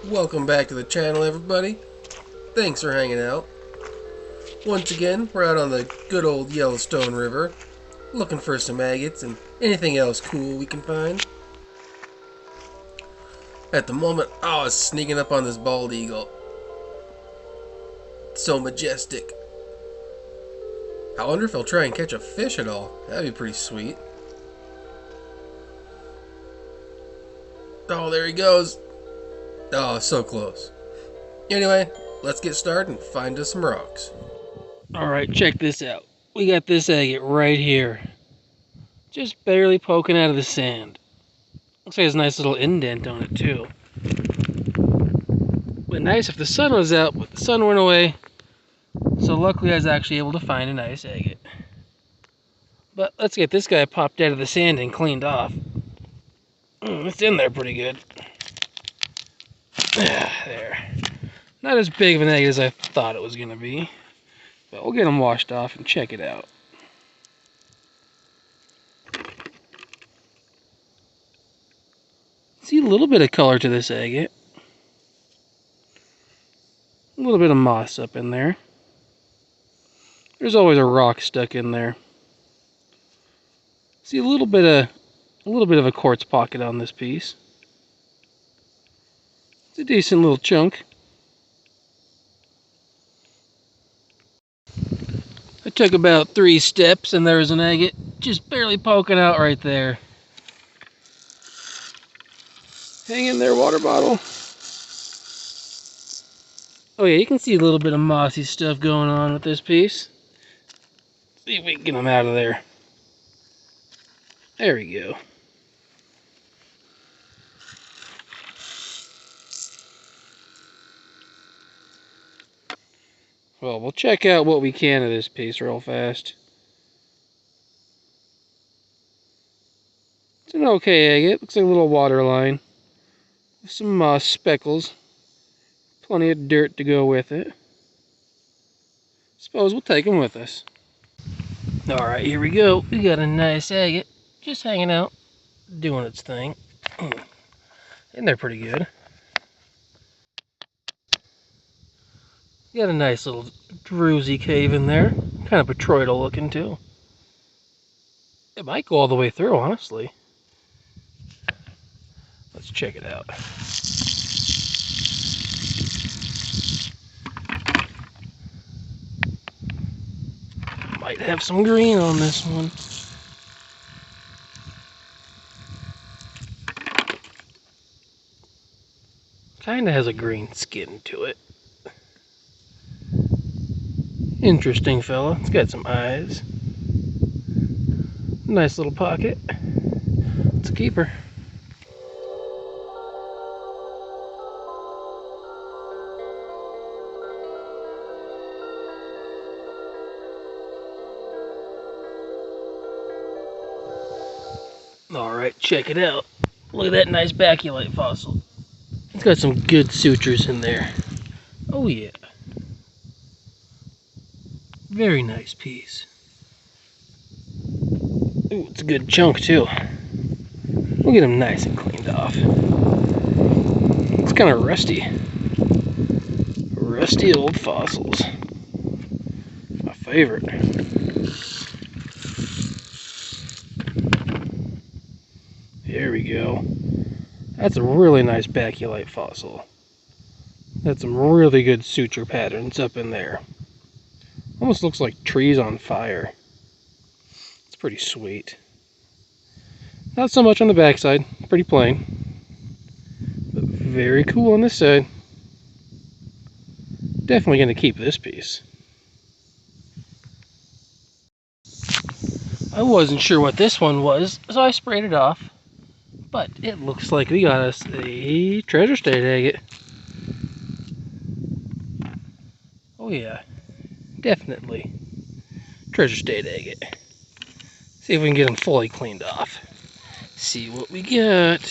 Welcome back to the channel, everybody. Thanks for hanging out. Once again, we're out on the good old Yellowstone River, looking for some agates and anything else cool we can find. At the moment, I was sneaking up on this bald eagle. It's so majestic. I wonder if he'll try and catch a fish at all. That'd be pretty sweet. Oh, there he goes. Oh, so close. Anyway, let's get started and find us some rocks. Alright, check this out. We got this agate right here. Just barely poking out of the sand. Looks like there's a nice little indent on it too. But nice if the sun was out, but the sun went away. So luckily I was actually able to find a nice agate. But let's get this guy popped out of the sand and cleaned off. It's in there pretty good. There. Not as big of an agate as I thought it was going to be. But we'll get him washed off and check it out. See a little bit of color to this agate. A little bit of moss up in there. There's always a rock stuck in there. See a little bit of a quartz pocket on this piece. It's a decent little chunk. I took about 3 steps and there was an agate just barely poking out right there. Hang in there, water bottle. Oh yeah, you can see a little bit of mossy stuff going on with this piece. See if we can get them out of there. There we go. Well, we'll check out what we can of this piece real fast. It's an okay agate. Looks like a little water line. With some moss speckles. Plenty of dirt to go with it. Suppose we'll take them with us. Alright, here we go. We got a nice agate. Just hanging out. Doing its thing. And they're pretty good. Got a nice little druzy cave in there. Kind of petroidal looking too. It might go all the way through, honestly. Let's check it out. Might have some green on this one. Kinda has a green skin to it. Interesting fella. It's got some eyes. Nice little pocket. It's a keeper. Alright, check it out. Look at that nice baculite fossil. It's got some good sutures in there. Oh yeah. Very nice piece. Ooh, it's a good chunk too. We'll get him nice and cleaned off. It's kind of rusty. Rusty old fossils. My favorite. There we go. That's a really nice baculite fossil. That's some really good suture patterns up in there. Almost looks like trees on fire. It's pretty sweet. Not so much on the backside, pretty plain. But very cool on this side. Definitely going to keep this piece. I wasn't sure what this one was, so I sprayed it off. But it looks like we got us a treasure state agate. Oh yeah, definitely. Treasure state agate. See if we can get them fully cleaned off. See what we got.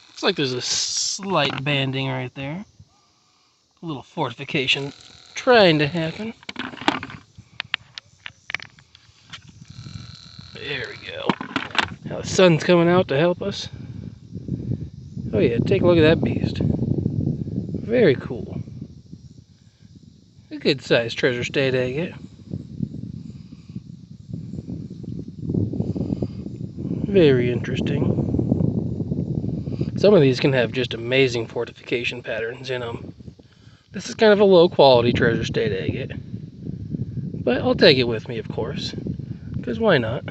Looks like there's a slight banding right there. A little fortification trying to happen. There we go. Now the sun's coming out to help us. Oh yeah, take a look at that beast. Very cool. A good sized treasure state agate. Very interesting. Some of these can have just amazing fortification patterns in them. This is kind of a low quality treasure state agate. But I'll take it with me, of course. Because why not?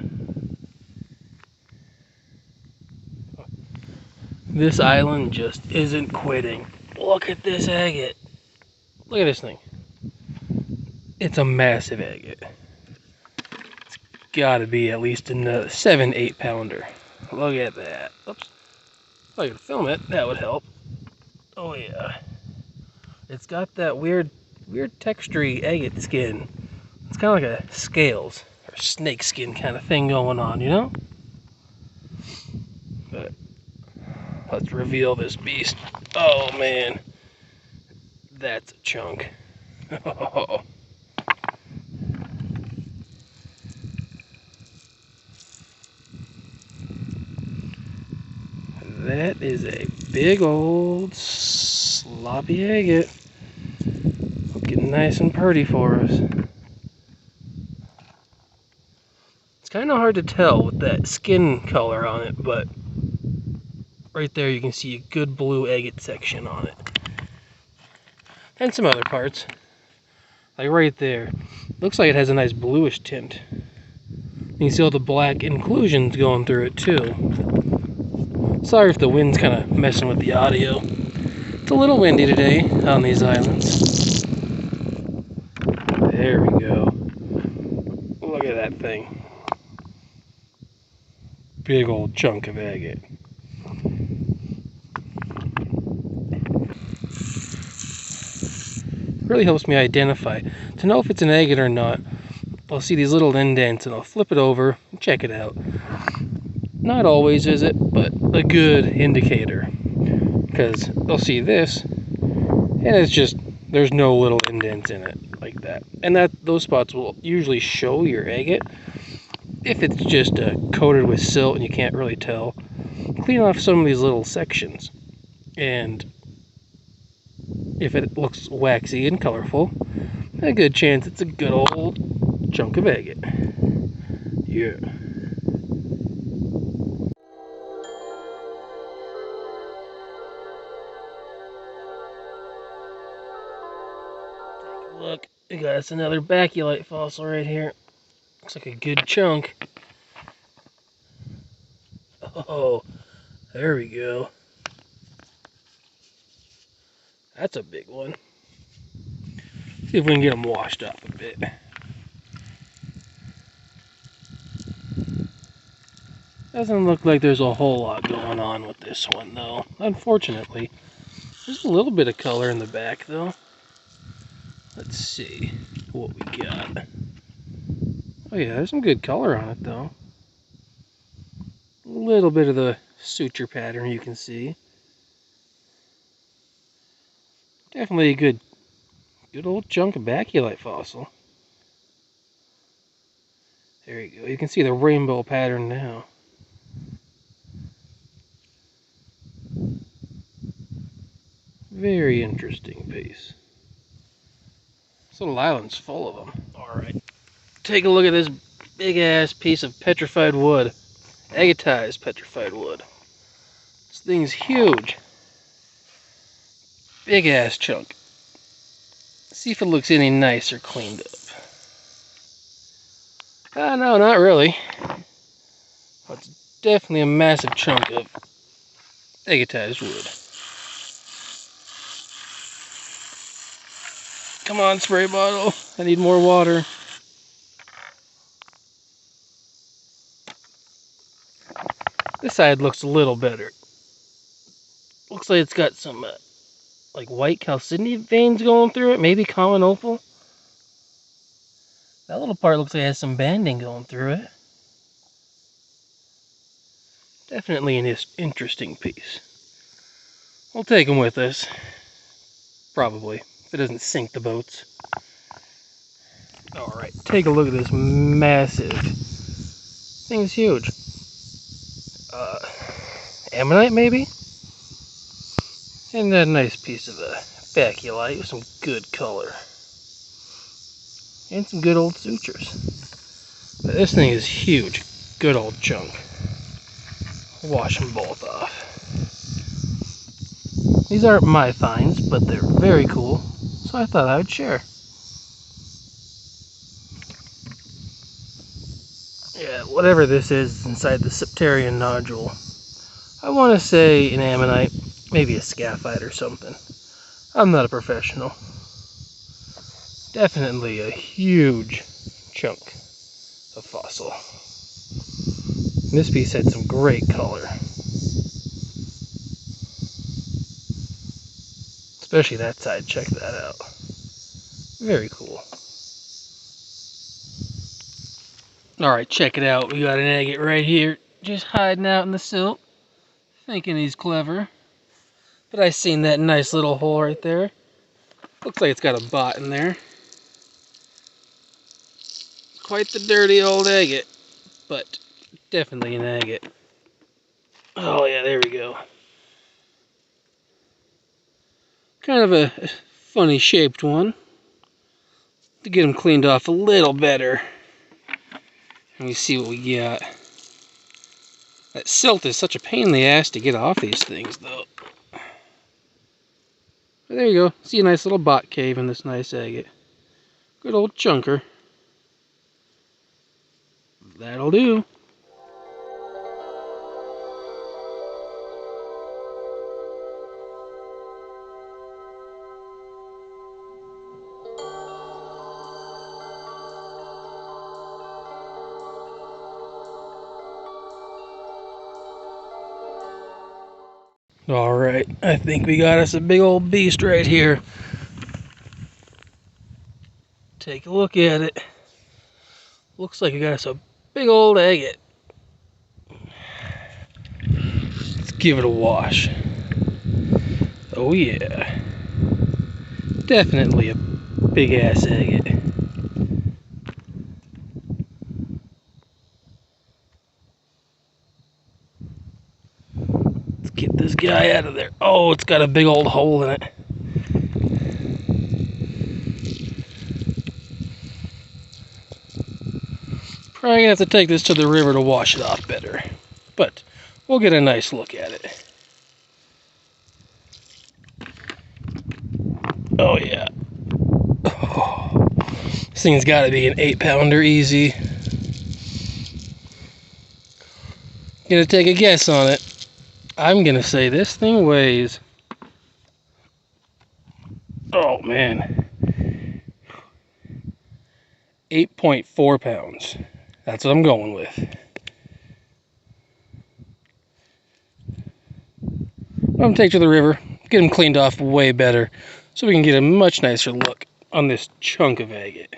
This island just isn't quitting. Look at this agate. Look at this thing. It's a massive agate. It's gotta be at least a 7-8 pounder. Look at that. Oops. If I could film it, that would help. Oh yeah. It's got that weird textury agate skin. It's kind of like a scales or snake skin kind of thing going on, you know? But let's reveal this beast. Oh man. That's a chunk. Oh. That is a big old sloppy agate. Looking nice and pretty for us. It's kind of hard to tell with that skin color on it, but right there you can see a good blue agate section on it. And some other parts. Like right there. Looks like it has a nice bluish tint. You can see all the black inclusions going through it too. Sorry if the wind's kind of messing with the audio. It's a little windy today on these islands. There we go. Look at that thing. Big old chunk of agate. Really helps me identify. To know if it's an agate or not, I'll see these little indents and I'll flip it over and check it out. Not always is it, but a good indicator. Because I'll see this, and it's just, there's no little indents in it like that. And those spots will usually show your agate. If it's just coated with silt and you can't really tell, clean off some of these little sections. And if it looks waxy and colorful, a good chance it's a good old chunk of agate. Yeah. Take a look. We got us another baculite fossil right here. Looks like a good chunk. Oh, there we go. That's a big one. See if we can get them washed up a bit. Doesn't look like there's a whole lot going on with this one though, unfortunately. There's a little bit of color in the back though. Let's see what we got. Oh yeah, there's some good color on it though. A little bit of the suture pattern you can see. Definitely a good old chunk of baculite fossil. There you go. You can see the rainbow pattern now. Very interesting piece. This little island's full of them. Alright. Take a look at this big ass piece of petrified wood. Agatized petrified wood. This thing's huge. Big ass chunk. See if it looks any nicer cleaned up. No, not really. It's definitely a massive chunk of agatized wood. Come on, spray bottle. I need more water. This side looks a little better. Looks like it's got some like white chalcedony veins going through it. Maybe common opal. That little part looks like it has some banding going through it. Definitely an interesting piece. We'll take them with us. Probably. If it doesn't sink the boats. Alright, take a look at this massive. Thing's huge. Ammonite maybe? And that nice piece of a baculite with some good color. And some good old sutures. But this thing is huge. Good old chunk. Wash them both off. These aren't my finds, but they're very cool, so I thought I would share. Yeah, whatever this is inside the septarian nodule. I want to say an ammonite, maybe a scaphite or something. I'm not a professional. Definitely a huge chunk of fossil. And this piece had some great color. Especially that side, check that out. Very cool. Alright, check it out. We got an agate right here, just hiding out in the silt. Thinking he's clever. But I seen that nice little hole right there. Looks like it's got a bot in there. Quite the dirty old agate, but definitely an agate. Oh yeah, there we go. Kind of a funny shaped one. To get them cleaned off a little better. Let me see what we got. That silt is such a pain in the ass to get off these things though. But there you go. See a nice little bot cave in this nice agate. Good old chunker. That'll do. Alright, I think we got us a big old beast right here. Take a look at it. Looks like we got us a big old agate. Let's give it a wash. Oh yeah. Definitely a big ass agate. Let's get this guy out of there. Oh, it's got a big old hole in it. Probably gonna have to take this to the river to wash it off better. But we'll get a nice look at it. Oh yeah. Oh, this thing's gotta be an 8-pounder easy. Gonna take a guess on it. I'm gonna say this thing weighs, oh man, 8.4 pounds. That's what I'm going with. I'm gonna take to the river, get them cleaned off way better, so we can get a much nicer look on this chunk of agate.